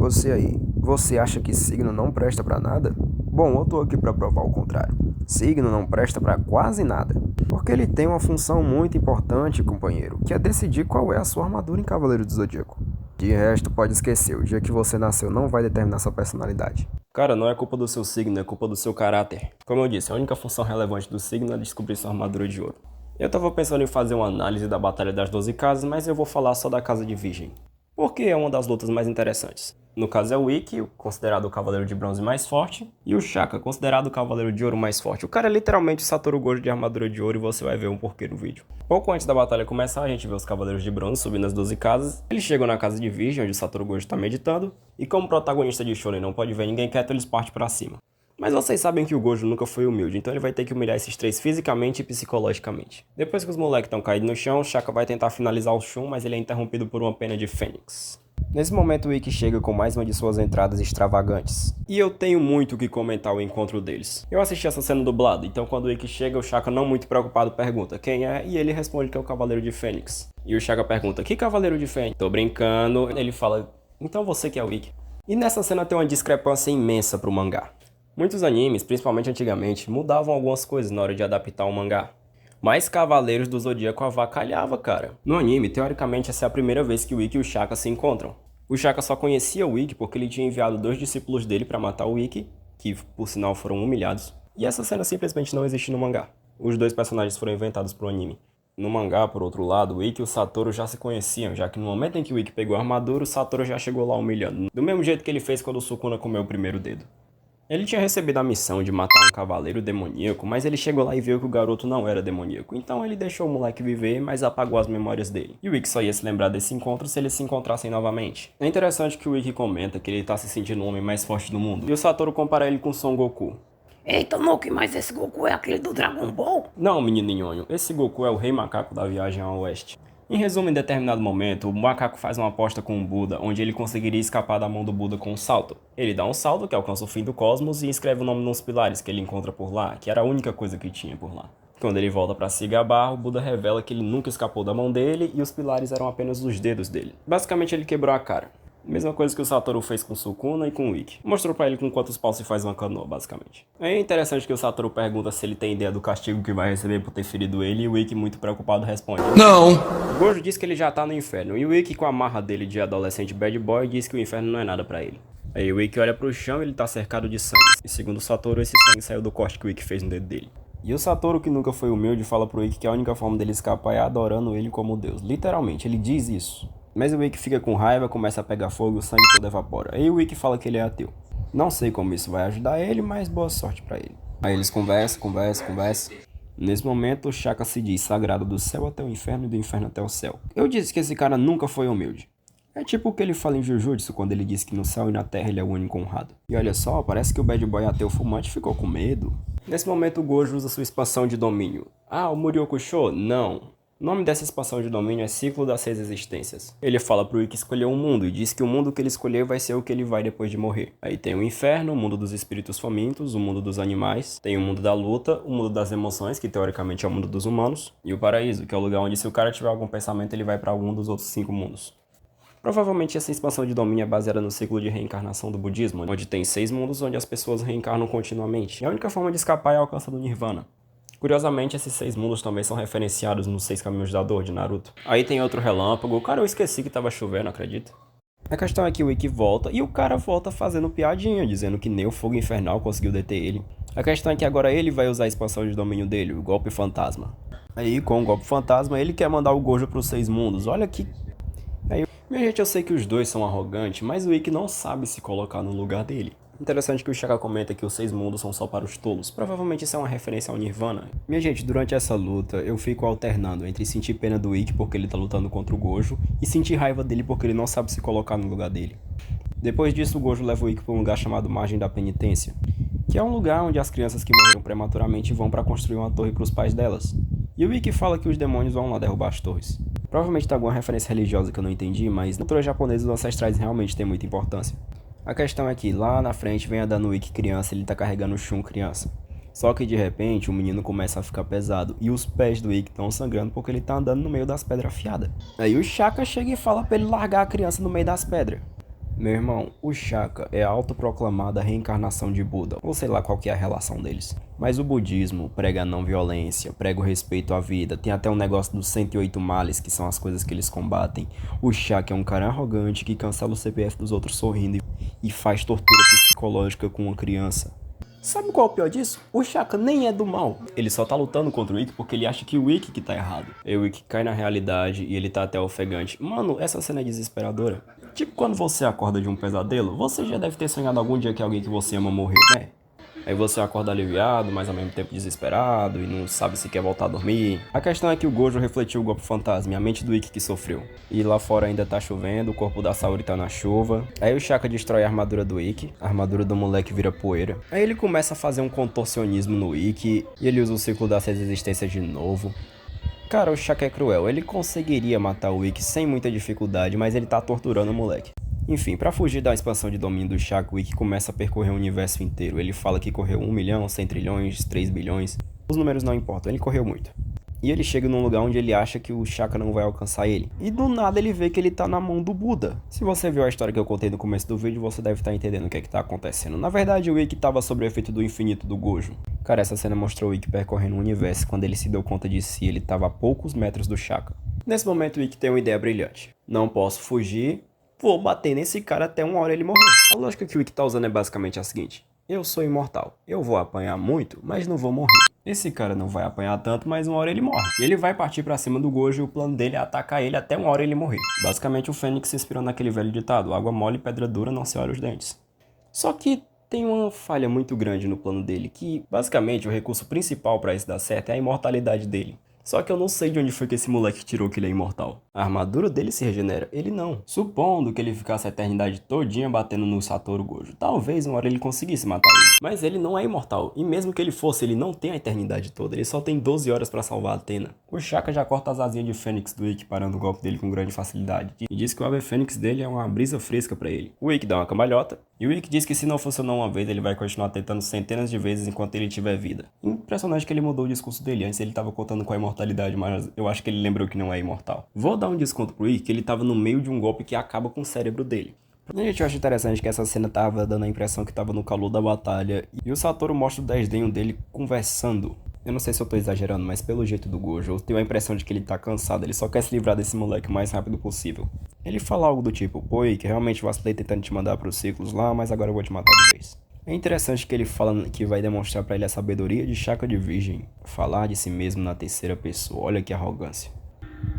Você aí, você acha que signo não presta pra nada? Bom, eu tô aqui pra provar o contrário. Signo não presta pra quase nada, porque ele tem uma função muito importante, companheiro, que é decidir qual é a sua armadura em Cavaleiro do Zodíaco. De resto, pode esquecer, o dia que você nasceu não vai determinar sua personalidade. Cara, não é culpa do seu signo, é culpa do seu caráter. Como eu disse, a única função relevante do signo é descobrir sua armadura de ouro. Eu tava pensando em fazer uma análise da Batalha das 12 Casas, mas eu vou falar só da Casa de Virgem, porque é uma das lutas mais interessantes. No caso é o Ikki, considerado o Cavaleiro de Bronze mais forte, e o Shaka, considerado o Cavaleiro de Ouro mais forte. O cara é literalmente o Satoru Gojo de armadura de ouro e você vai ver um porquê no vídeo. Pouco antes da batalha começar, a gente vê os Cavaleiros de Bronze subindo as 12 casas. Eles chegam na Casa de Virgem, onde o Satoru Gojo está meditando, e como o protagonista de Shonen não pode ver ninguém quieto, eles partem pra cima. Mas vocês sabem que o Gojo nunca foi humilde, então ele vai ter que humilhar esses três fisicamente e psicologicamente. Depois que os moleques estão caídos no chão, o Shaka vai tentar finalizar o Shun, mas ele é interrompido por uma pena de Fênix. Nesse momento o Ikki chega com mais uma de suas entradas extravagantes. E eu tenho muito o que comentar o encontro deles. Eu assisti essa cena dublada, então quando o Ikki chega, o Shaka não muito preocupado pergunta quem é, e ele responde que é o Cavaleiro de Fênix. E o Shaka pergunta, que Cavaleiro de Fênix? Tô brincando. Ele fala, então você que é o Ikki. E nessa cena tem uma discrepância imensa pro mangá. Muitos animes, principalmente antigamente, mudavam algumas coisas na hora de adaptar o mangá. Mas Cavaleiros do Zodíaco avacalhava, cara. No anime, teoricamente, essa é a primeira vez que o Ikki e o Shaka se encontram. O Shaka só conhecia o Ikki porque ele tinha enviado 2 discípulos dele pra matar o Ikki, que por sinal foram humilhados. E essa cena simplesmente não existe no mangá. Os dois personagens foram inventados pro anime. No mangá, por outro lado, o Ikki e o Satoru já se conheciam, já que no momento em que o Ikki pegou a armadura, o Satoru já chegou lá humilhando. Do mesmo jeito que ele fez quando o Sukuna comeu o primeiro dedo. Ele tinha recebido a missão de matar um cavaleiro demoníaco, mas ele chegou lá e viu que o garoto não era demoníaco. Então ele deixou o moleque viver, mas apagou as memórias dele. E o Ikki só ia se lembrar desse encontro se eles se encontrassem novamente. É interessante que o Ikki comenta que ele tá se sentindo o homem mais forte do mundo. E o Satoru compara ele com Son Goku. Eita, Nuke, mas esse Goku é aquele do Dragon Ball? Não, menino nhonho, esse Goku é o rei macaco da viagem ao oeste. Em resumo, em determinado momento, o macaco faz uma aposta com o Buda, onde ele conseguiria escapar da mão do Buda com um salto. Ele dá um salto, que alcança o fim do cosmos, e escreve o nome nos pilares que ele encontra por lá, que era a única coisa que tinha por lá. Quando ele volta para se gabar, o Buda revela que ele nunca escapou da mão dele, e os pilares eram apenas os dedos dele. Basicamente, ele quebrou a cara. Mesma coisa que o Satoru fez com Sukuna e com o Ikki. Mostrou pra ele com quantos paus se faz uma canoa, basicamente. É interessante que o Satoru pergunta se ele tem ideia do castigo que vai receber por ter ferido ele, e o Ikki, muito preocupado, responde: Não! O Gojo diz que ele já tá no inferno, e o Ikki, com a marra dele de adolescente bad boy, diz que o inferno não é nada pra ele. Aí o Ikki olha pro chão e ele tá cercado de sangue. E segundo o Satoru, esse sangue saiu do corte que o Ikki fez no dedo dele. E o Satoru, que nunca foi humilde, fala pro Ikki que a única forma dele escapar é adorando ele como Deus. Literalmente, ele diz isso. Mas o Ikki fica com raiva, começa a pegar fogo e o sangue todo evapora. Aí o Ikki fala que ele é ateu. Não sei como isso vai ajudar ele, mas boa sorte pra ele. Aí eles conversam. Nesse momento, o Shaka se diz sagrado do céu até o inferno e do inferno até o céu. Eu disse que esse cara nunca foi humilde. É tipo o que ele fala em Jujutsu, quando ele diz que no céu e na terra ele é o único honrado. E olha só, parece que o bad boy ateu fumante ficou com medo. Nesse momento, o Gojo usa sua expansão de domínio. Ah, o Muryokusho? Não. O nome dessa expansão de domínio é Ciclo das 6 Existências. Ele fala pro Ikki escolher um mundo e diz que o mundo que ele escolher vai ser o que ele vai depois de morrer. Aí tem o inferno, o mundo dos espíritos famintos, o mundo dos animais, tem o mundo da luta, o mundo das emoções, que teoricamente é o mundo dos humanos, e o paraíso, que é o lugar onde se o cara tiver algum pensamento ele vai para algum dos outros 5 mundos. Provavelmente essa expansão de domínio é baseada no ciclo de reencarnação do budismo, onde tem 6 mundos onde as pessoas reencarnam continuamente. E a única forma de escapar é alcançando o Nirvana. Curiosamente, esses 6 mundos também são referenciados nos 6 caminhos da dor de Naruto. Aí tem outro relâmpago. Cara, eu esqueci que tava chovendo, acredita? A questão é que o Ikki volta e o cara volta fazendo piadinha, dizendo que nem o fogo infernal conseguiu deter ele. A questão é que agora ele vai usar a expansão de domínio dele, o golpe fantasma. Aí, com o golpe fantasma, ele quer mandar o Gojo pros 6 mundos. Olha que... Aí, minha gente, eu sei que os dois são arrogantes, mas o Ikki não sabe se colocar no lugar dele. Interessante que o Shaka comenta que os 6 mundos são só para os tolos. Provavelmente isso é uma referência ao Nirvana. Minha gente, durante essa luta, eu fico alternando entre sentir pena do Ikki porque ele tá lutando contra o Gojo e sentir raiva dele porque ele não sabe se colocar no lugar dele. Depois disso, o Gojo leva o Ikki para um lugar chamado Margem da Penitência, que é um lugar onde as crianças que morreram prematuramente vão para construir uma torre para os pais delas. E o Ikki fala que os demônios vão lá derrubar as torres. Provavelmente tá alguma referência religiosa que eu não entendi, mas na cultura japonesa os ancestrais realmente têm muita importância. A questão é que lá na frente vem andando o Ikki criança e ele tá carregando o Shun criança. Só que de repente o menino começa a ficar pesado e os pés do Ikki estão sangrando porque ele tá andando no meio das pedras afiadas. Aí o Shaka chega e fala pra ele largar a criança no meio das pedras. Meu irmão, o Shaka é a autoproclamada reencarnação de Buda, ou sei lá qual que é a relação deles. Mas o budismo prega a não violência, prega o respeito à vida, tem até um negócio dos 108 males, que são as coisas que eles combatem. O Shaka é um cara arrogante que cancela o CPF dos outros sorrindo e faz tortura psicológica com uma criança. Sabe qual é o pior disso? O Shaka nem é do mal. Ele só tá lutando contra o Ikki porque ele acha que o Ikki que tá errado. E o Ikki cai na realidade e ele tá até ofegante. Mano, essa cena é desesperadora. Tipo quando você acorda de um pesadelo, você já deve ter sonhado algum dia que alguém que você ama morreu, né? Aí você acorda aliviado, mas ao mesmo tempo desesperado e não sabe se quer voltar a dormir. A questão é que o Gojo refletiu o golpe fantasma e a mente do Ikki que sofreu. E lá fora ainda tá chovendo, o corpo da Saori tá na chuva. Aí o Shaka destrói a armadura do Ikki, a armadura do moleque vira poeira. Aí ele começa a fazer um contorcionismo no Ikki e ele usa o ciclo das seis existências de novo. Cara, o Shaka é cruel, ele conseguiria matar o Ikki sem muita dificuldade, mas ele tá torturando o moleque. Enfim, pra fugir da expansão de domínio do Shaka, o Ikki começa a percorrer o universo inteiro. Ele fala que correu 1 milhão, 100 trilhões, 3 bilhões. Os números não importam, ele correu muito. E ele chega num lugar onde ele acha que o Shaka não vai alcançar ele. E do nada ele vê que ele tá na mão do Buda. Se você viu a história que eu contei no começo do vídeo, você deve estar entendendo o que é que tá acontecendo. Na verdade, o Ikki tava sob o efeito do infinito do Gojo. Cara, essa cena mostrou o Ikki percorrendo o universo. Quando ele se deu conta de si, ele tava a poucos metros do Shaka. Nesse momento, o Ikki tem uma ideia brilhante. Não posso fugir, vou bater nesse cara até uma hora ele morrer. A lógica que o Ikki tá usando é basicamente a seguinte. Eu sou imortal. Eu vou apanhar muito, mas não vou morrer. Esse cara não vai apanhar tanto, mas uma hora ele morre. E ele vai partir pra cima do Gojo e o plano dele é atacar ele até uma hora ele morrer. Basicamente o Fênix se inspirou naquele velho ditado, água mole e pedra dura não se olha os dentes. Só que tem uma falha muito grande no plano dele, que basicamente o recurso principal pra isso dar certo é a imortalidade dele. Só que eu não sei de onde foi que esse moleque tirou que ele é imortal. A armadura dele se regenera, ele não. Supondo que ele ficasse a eternidade todinha batendo no Satoru Gojo, talvez uma hora ele conseguisse matar ele. Mas ele não é imortal, e mesmo que ele fosse, ele não tem a eternidade toda, ele só tem 12 horas pra salvar a Athena. O Shaka já corta as asinhas de Fênix do Ikki parando o golpe dele com grande facilidade, e diz que o Ave Fênix dele é uma brisa fresca pra ele. O Ikki dá uma cambalhota, e o Ikki diz que se não funcionou uma vez, ele vai continuar tentando centenas de vezes enquanto ele tiver vida. Impressionante que ele mudou o discurso dele, antes ele tava contando com a imortalidade, mas eu acho que ele lembrou que não é imortal. Vou dar um desconto pro Ikki, que ele tava no meio de um golpe que acaba com o cérebro dele. Gente, eu acho interessante que essa cena tava dando a impressão que tava no calor da batalha, e o Satoru mostra o desdenho dele conversando. Eu não sei se eu tô exagerando, mas pelo jeito do Gojo, eu tenho a impressão de que ele tá cansado, ele só quer se livrar desse moleque o mais rápido possível. Ele fala algo do tipo, pô, Ikki, realmente vacilei tentando te mandar pros ciclos lá, mas agora eu vou te matar de vez. É interessante que ele fala que vai demonstrar pra ele a sabedoria de Shaka de Virgem, falar de si mesmo na terceira pessoa, olha que arrogância.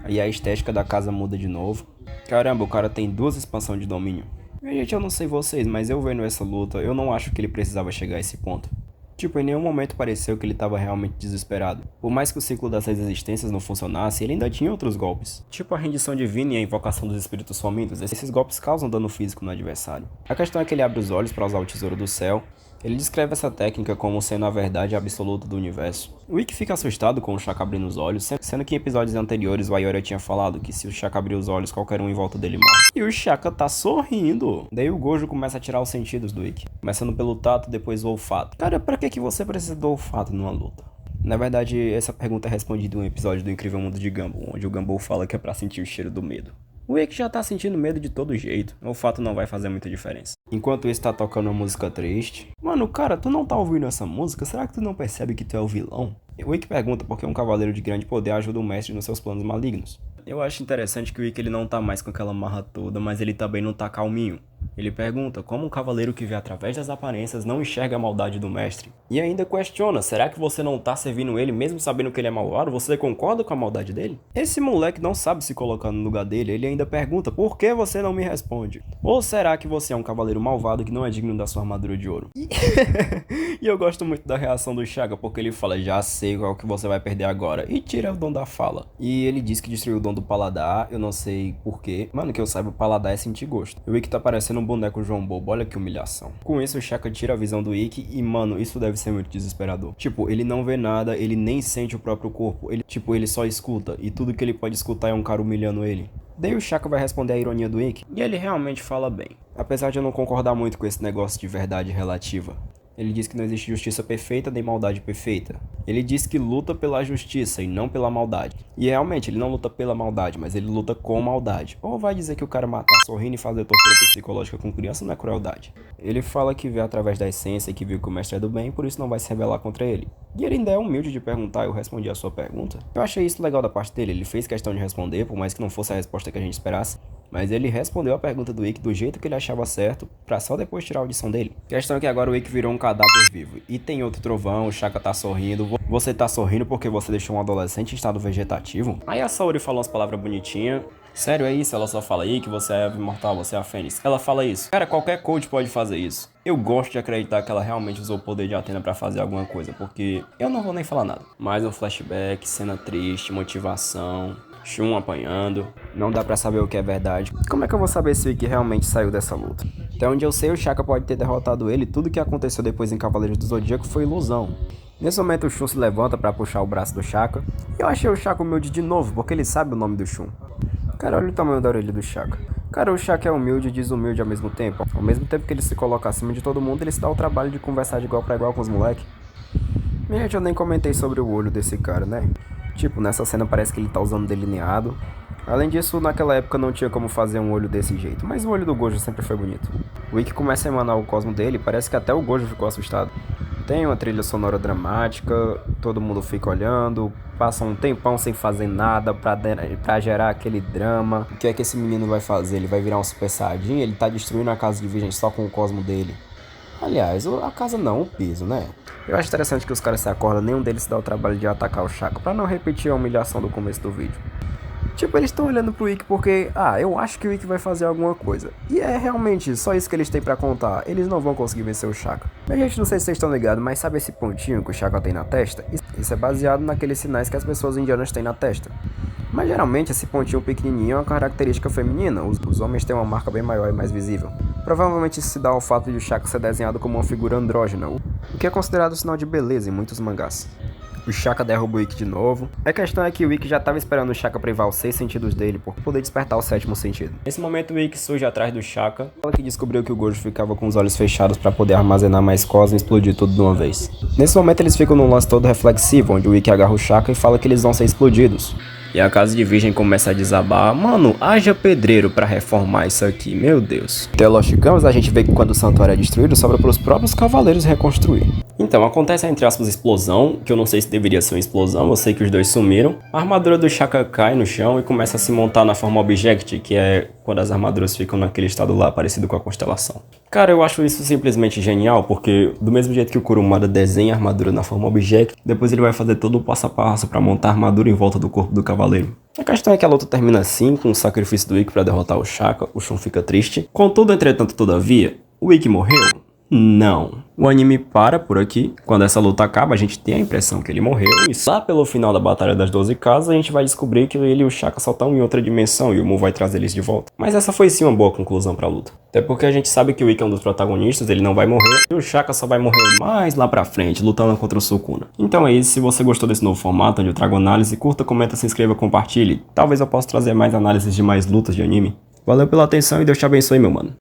Aí a estética da casa muda de novo. Caramba, o cara tem 2 expansões de domínio. E, gente, eu não sei vocês, mas eu vendo essa luta, eu não acho que ele precisava chegar a esse ponto. Tipo, em nenhum momento pareceu que ele tava realmente desesperado. Por mais que o ciclo das 6 existências não funcionasse, ele ainda tinha outros golpes. Tipo a rendição divina e a invocação dos espíritos famintos, esses golpes causam dano físico no adversário. A questão é que ele abre os olhos para usar o tesouro do céu. Ele descreve essa técnica como sendo a verdade absoluta do universo. O Ikki fica assustado com o Shaka abrindo os olhos, sendo que em episódios anteriores o Ayori tinha falado que se o Shaka abrir os olhos, qualquer um em volta dele morre. E o Shaka tá sorrindo. Daí o Gojo começa a tirar os sentidos do Ikki, começando pelo tato, depois o olfato. Cara, pra que você precisa do olfato numa luta? Na verdade, essa pergunta é respondida em um episódio do Incrível Mundo de Gumball, onde o Gumball fala que é pra sentir o cheiro do medo. O Ikki já tá sentindo medo de todo jeito, o fato não vai fazer muita diferença. Enquanto isso tá tocando uma música triste. Mano, cara, tu não tá ouvindo essa música? Será que tu não percebe que tu é o vilão? O Ikki pergunta por que um cavaleiro de grande poder ajuda o mestre nos seus planos malignos. Eu acho interessante que o Ikki ele não tá mais com aquela marra toda, mas ele também não tá calminho. Ele pergunta como um cavaleiro que vê através das aparências não enxerga a maldade do mestre. E ainda questiona, será que você não tá servindo ele mesmo sabendo que ele é malvado? Você concorda com a maldade dele? Esse moleque não sabe se colocar no lugar dele, ele ainda pergunta, por que você não me responde? Ou será que você é um cavaleiro malvado que não é digno da sua armadura de ouro? E eu gosto muito da reação do Shaka, porque ele fala, já sei qual que você vai perder agora, e tira o dom da fala. E ele diz que destruiu o dom do paladar, eu não sei porquê. Mano, que eu saiba, o paladar é sentir gosto. O Ikki tá parecendo um boneco João Bobo, olha que humilhação. Com isso, o Shaka tira a visão do Ikki e, mano, isso deve ser muito desesperador. Tipo, ele não vê nada, ele nem sente o próprio corpo, ele só escuta, e tudo que ele pode escutar é um cara humilhando ele. Daí o Shaka vai responder a ironia do Ikki, e ele realmente fala bem. Apesar de eu não concordar muito com esse negócio de verdade relativa. Ele diz que não existe justiça perfeita nem maldade perfeita. Ele diz que luta pela justiça e não pela maldade. E realmente, ele não luta pela maldade, mas ele luta com maldade. Ou vai dizer que o cara matar sorrindo e fazer tortura psicológica com criança não é crueldade. Ele fala que vê através da essência e que viu que o mestre é do bem, por isso não vai se rebelar contra ele. E ele ainda é humilde de perguntar e eu respondi a sua pergunta. Eu achei isso legal da parte dele, ele fez questão de responder, por mais que não fosse a resposta que a gente esperasse. Mas ele respondeu a pergunta do Ikki do jeito que ele achava certo, pra só depois tirar a audição dele. A questão é que agora o Ikki virou um cadáver vivo. E tem outro trovão, o Shaka tá sorrindo. Você tá sorrindo porque você deixou um adolescente em estado vegetativo? Aí a Saori falou umas palavras bonitinhas. Sério, é isso? Ela só fala aí que você é imortal, você é a Fênix. Ela fala isso. Cara, qualquer coach pode fazer isso. Eu gosto de acreditar que ela realmente usou o poder de Athena pra fazer alguma coisa, porque eu não vou nem falar nada. Mais um flashback, cena triste, motivação, Shun apanhando. Não dá pra saber o que é verdade. Como é que eu vou saber se o Ikki realmente saiu dessa luta? Até onde eu sei, o Shaka pode ter derrotado ele e tudo que aconteceu depois em Cavaleiros do Zodíaco foi ilusão. Nesse momento o Shun se levanta pra puxar o braço do Shaka. E eu achei o Shaka humilde de novo, porque ele sabe o nome do Shun. Cara, olha o tamanho da orelha do Shaka. Cara, o Shaka é humilde e desumilde ao mesmo tempo. Ao mesmo tempo que ele se coloca acima de todo mundo, ele se dá o trabalho de conversar de igual pra igual com os moleques. Gente, eu nem comentei sobre o olho desse cara, né? Tipo, nessa cena parece que ele tá usando delineado. Além disso, naquela época não tinha como fazer um olho desse jeito, mas o olho do Gojo sempre foi bonito. O Ikki começa a emanar o cosmo dele e parece que até o Gojo ficou assustado. Tem uma trilha sonora dramática, todo mundo fica olhando, passa um tempão sem fazer nada pra gerar aquele drama. O que é que esse menino vai fazer? Ele vai virar um super saiyajin? Ele tá destruindo a casa de virgem só com o cosmo dele. Aliás, a casa não, o piso, né? Eu acho interessante que os caras se acordam, nenhum deles se dá o trabalho de atacar o Shaka, pra não repetir a humilhação do começo do vídeo. Tipo, eles estão olhando pro Ikki porque, eu acho que o Ikki vai fazer alguma coisa. E é realmente só isso que eles têm pra contar, eles não vão conseguir vencer o Shaka. Mas, gente, não sei se vocês estão ligados, mas sabe esse pontinho que o Shaka tem na testa? Isso é baseado naqueles sinais que as pessoas indianas têm na testa. Mas geralmente esse pontinho pequenininho é uma característica feminina, os homens têm uma marca bem maior e mais visível. Provavelmente isso se dá ao fato de o Shaka ser desenhado como uma figura andrógena, o que é considerado sinal de beleza em muitos mangás. O Shaka derruba o Ikki de novo. A questão é que o Ikki já estava esperando o Shaka privar os 6 sentidos dele por poder despertar o 7º sentido. Nesse momento o Ikki surge atrás do Shaka. Ela que descobriu que o Gojo ficava com os olhos fechados para poder armazenar mais cosmos e explodir tudo de uma vez. Nesse momento eles ficam num lance todo reflexivo, onde o Ikki agarra o Shaka e fala que eles vão ser explodidos. E a casa de virgem começa a desabar. Mano, haja pedreiro pra reformar isso aqui, meu Deus. Até Lost Canvas a gente vê que quando o santuário é destruído, sobra pros próprios cavaleiros reconstruir. Então, acontece entre aspas explosão, que eu não sei se deveria ser uma explosão, eu sei que os dois sumiram. A armadura do Shaka cai no chão e começa a se montar na forma Object, que é quando as armaduras ficam naquele estado lá, parecido com a constelação. Cara, eu acho isso simplesmente genial, porque do mesmo jeito que o Kurumada desenha a armadura na forma Object, depois ele vai fazer todo o passo a passo pra montar a armadura em volta do corpo do cavaleiro. A questão é que a luta termina assim, com o sacrifício do Ikki pra derrotar o Shaka, o Shun fica triste. Contudo, entretanto, todavia, o Ikki morreu? Não. O anime para por aqui. Quando essa luta acaba, a gente tem a impressão que ele morreu. E lá pelo final da Batalha das 12 Casas, a gente vai descobrir que ele e o Shaka só estão em outra dimensão e o Mu vai trazer eles de volta. Mas essa foi sim uma boa conclusão pra luta. Até porque a gente sabe que o Ikki é um dos protagonistas, ele não vai morrer. E o Shaka só vai morrer mais lá pra frente, lutando contra o Sukuna. Então é isso. Se você gostou desse novo formato, onde eu trago análise, curta, comenta, se inscreva, compartilhe. Talvez eu possa trazer mais análises de mais lutas de anime. Valeu pela atenção e Deus te abençoe, meu mano.